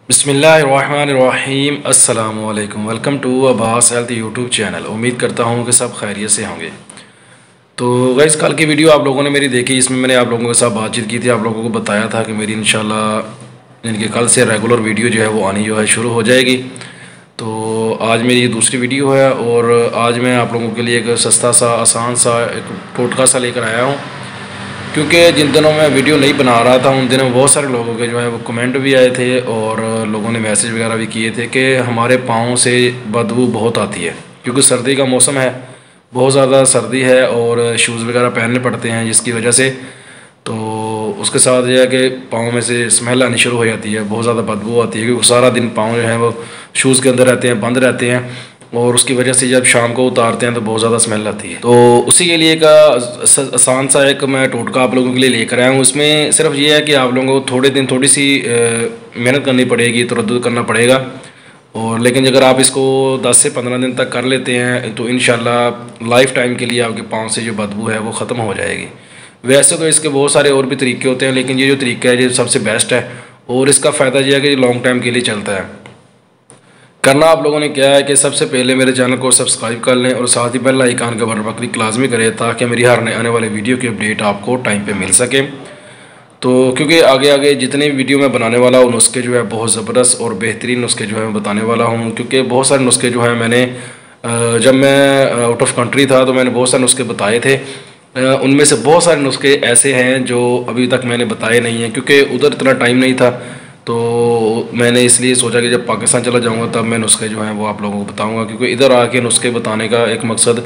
बिस्मिल्लाहिर्रहमानिर्रहीम अस्सलामुअलैकुम। Welcome to Abbas health YouTube channel. उम्मीद करता हूँ कि सब खैरियत से होंगे। तो गाइस, कल की वीडियो आप लोगों ने मेरी देखी, इसमें मैंने आप लोगों के साथ बातचीत की थी, आप लोगों को बताया था कि मेरी इंशाल्लाह यानी कि कल से रेगुलर वीडियो जो है वो आनी जो है शुरू हो जाएगी। तो आज मेरी ये दूसरी वीडियो है और आज मैं आप लोगों के लिए एक सस्ता सा आसान सा एक टोटका सा लेकर आया हूँ, क्योंकि जिन दिनों मैं वीडियो नहीं बना रहा था उन दिनों बहुत सारे लोगों के जो है वो कमेंट भी आए थे और लोगों ने मैसेज वगैरह भी किए थे कि हमारे पाँव से बदबू बहुत आती है, क्योंकि सर्दी का मौसम है, बहुत ज़्यादा सर्दी है और शूज़ वगैरह पहनने पड़ते हैं, जिसकी वजह से तो उसके साथ यह है कि पाँव में से स्मेल आनी शुरू हो जाती है, बहुत ज़्यादा बदबू आती है, क्योंकि सारा दिन पाँव जो है वो शूज़ के अंदर रहते हैं, बंद रहते हैं और उसकी वजह से जब शाम को उतारते हैं तो बहुत ज़्यादा स्मेल आती है। तो उसी के लिए एक आसान सा एक मैं टोटका आप लोगों के लिए लेकर आया हूँ। इसमें सिर्फ ये है कि आप लोगों को थोड़े दिन थोड़ी सी मेहनत करनी पड़ेगी, तरद्दुद करना पड़ेगा, और लेकिन अगर आप इसको 10 से 15 दिन तक कर लेते हैं तो इंशाल्लाह लाइफ टाइम के लिए आपके पाँव से जो बदबू है वो ख़त्म हो जाएगी। वैसे तो इसके बहुत सारे और भी तरीके होते हैं, लेकिन ये जो तरीका है ये सबसे बेस्ट है और इसका फ़ायदा ये है कि लॉन्ग टाइम के लिए चलता है। करना आप लोगों ने क्या है कि सबसे पहले मेरे चैनल को सब्सक्राइब कर लें और साथ ही बेल आइकन के बटन पर क्लिक लाजमी करें, ताकि मेरी हर आने वाले वीडियो की अपडेट आपको टाइम पे मिल सके। तो क्योंकि आगे आगे जितने वीडियो मैं बनाने वाला हूँ नुस्खे जो है बहुत ज़बरदस्त और बेहतरीन नुस्खे जो है मैं बताने वाला हूँ, क्योंकि बहुत सारे नुस्खे जो हैं मैंने जब मैं आउट ऑफ कंट्री था तो मैंने बहुत सारे नुस्खे बताए थे। उनमें से बहुत सारे नुस्खे ऐसे हैं जो अभी तक मैंने बताए नहीं हैं, क्योंकि उधर इतना टाइम नहीं था, तो मैंने इसलिए सोचा कि जब पाकिस्तान चला जाऊंगा तब मैं नुस्खे जो हैं वो आप लोगों को बताऊंगा, क्योंकि इधर आके नुस्खे बताने का एक मकसद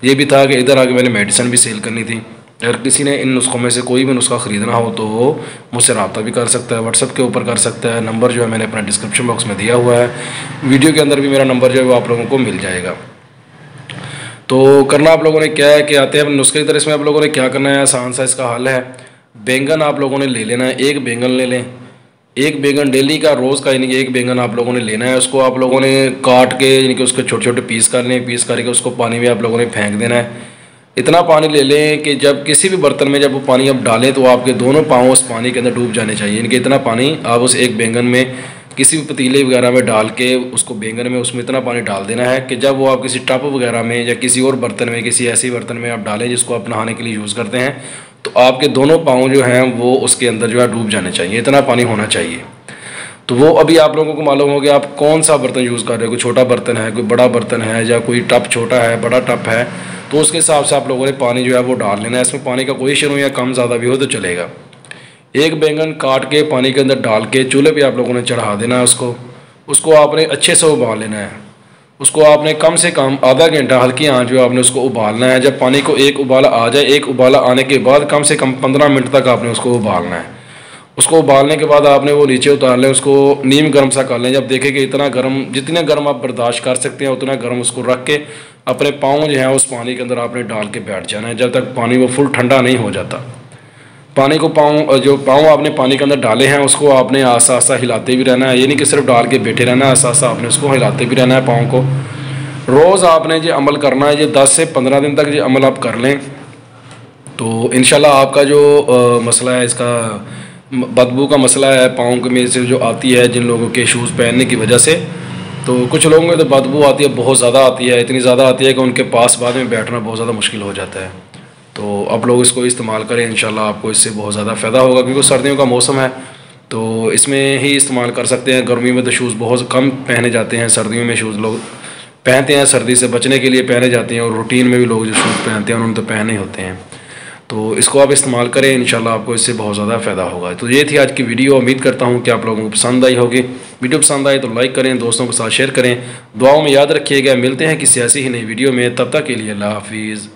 ये भी था कि इधर आके मैंने मेडिसिन भी सेल करनी थी। अगर किसी ने इन नुस्खों में से कोई भी नुस्खा ख़रीदना हो तो वो मुझसे रब्ता भी कर सकता है, व्हाट्सअप के ऊपर कर सकता है। नंबर जो है मैंने अपना डिस्क्रिप्शन बॉक्स में दिया हुआ है, वीडियो के अंदर भी मेरा नंबर जो है वो आप लोगों को मिल जाएगा। तो करना आप लोगों ने क्या है कि आते हैं अपने नुस्खे की तरह। इसमें आप लोगों ने क्या करना है, आसान सा इसका हल है। बैंगन आप लोगों ने ले लेना है, एक बैंगन ले लें, एक बैंगन डेली का रोज़ का यानी कि एक बैंगन आप लोगों ने लेना है। उसको आप लोगों ने काट के यानी कि उसके छोटे छोटे पीस कर लें, पीस करके उसको पानी में आप लोगों ने फेंक देना है। इतना पानी ले लें कि जब किसी भी बर्तन में जब वो पानी आप डालें तो आपके दोनों पाँव उस पानी के अंदर डूब जाने चाहिए, यानी कि इतना पानी आप उस एक बैंगन में किसी भी पतीले वगैरह में डाल के उसको बैंगन में उसमें इतना पानी डाल देना है कि जब वो आप किसी टब वगैरह में या किसी और बर्तन में, किसी ऐसे बर्तन में आप डालें जिसको आप नहाने के लिए यूज़ करते हैं, तो आपके दोनों पाँव जो हैं वो उसके अंदर जो है डूब जाने चाहिए, इतना पानी होना चाहिए। तो वो अभी आप लोगों को मालूम हो कि आप कौन सा बर्तन यूज़ कर रहे हो, कोई छोटा बर्तन है, कोई बड़ा बर्तन है, या कोई टप छोटा है, बड़ा टप है, तो उसके हिसाब से आप लोगों ने पानी जो है वो डाल लेना है। इसमें पानी का कोई शुरू या कम ज़्यादा भी हो तो चलेगा। एक बैंगन काट के पानी के अंदर डाल के चूल्हे पे आप लोगों ने चढ़ा देना है। उसको आपने अच्छे से उबाल लेना है। उसको आपने कम से कम आधा घंटा हल्की आंच पे आपने उसको उबालना है। जब पानी को एक उबाला आ जाए, एक उबाला आने के बाद कम से कम 15 मिनट तक आपने उसको उबालना है। उसको उबालने के बाद आपने वो नीचे उतार लें, उसको नीम गर्म सा कर लें। जब देखें कि इतना गर्म, जितना गर्म आप बर्दाश्त कर सकते हैं उतना गर्म उसको रख के अपने पाँव जो है उस पानी के अंदर आपने डाल के बैठ जाना है, जब तक पानी वो फुल ठंडा नहीं हो जाता। पानी को जो पाँव आपने पानी के अंदर डाले हैं उसको आपने आस्ता आस्ता हिलाते भी रहना है, ये नहीं कि सिर्फ डाल के बैठे रहना है, आस्ता आस्ता आपने उसको हिलाते भी रहना है पाँव को। रोज़ आपने ये अमल करना है, ये 10 से 15 दिन तक ये अमल आप कर लें तो इंशाल्लाह आपका जो मसला है, इसका बदबू का मसला है पाँव के में से जो आती है जिन लोगों के शूज़ पहनने की वजह से, तो कुछ लोगों में तो बदबू आती है, बहुत ज़्यादा आती है, इतनी ज़्यादा आती है कि उनके पास बाद में बैठना बहुत ज़्यादा मुश्किल हो जाता है। तो आप लोग इसको इस्तेमाल करें, इंशाल्लाह आपको इससे बहुत ज़्यादा फ़ायदा होगा, क्योंकि सर्दियों का मौसम है तो इसमें ही इस्तेमाल कर सकते हैं। गर्मी में तो शूज़ बहुत कम पहने जाते हैं, सर्दियों में शूज़ लोग पहनते हैं, सर्दी से बचने के लिए पहने जाते हैं, और रूटीन में भी लोग जो शूज़ पहनते हैं उन्होंने तो पहने ही होते हैं। तो इसको आप इस्तेमाल करें, इंशाल्लाह आपको इससे बहुत ज़्यादा फ़ायदा होगा। तो ये थी आज की वीडियो, उम्मीद करता हूँ कि आप लोगों को पसंद आई होगी। वीडियो पसंद आए तो लाइक करें, दोस्तों के साथ शेयर करें, दुआओं में याद रखिएगा। मिलते हैं किसी ऐसी ही नई वीडियो में, तब तक के लिए अल्लाह हाफिज़।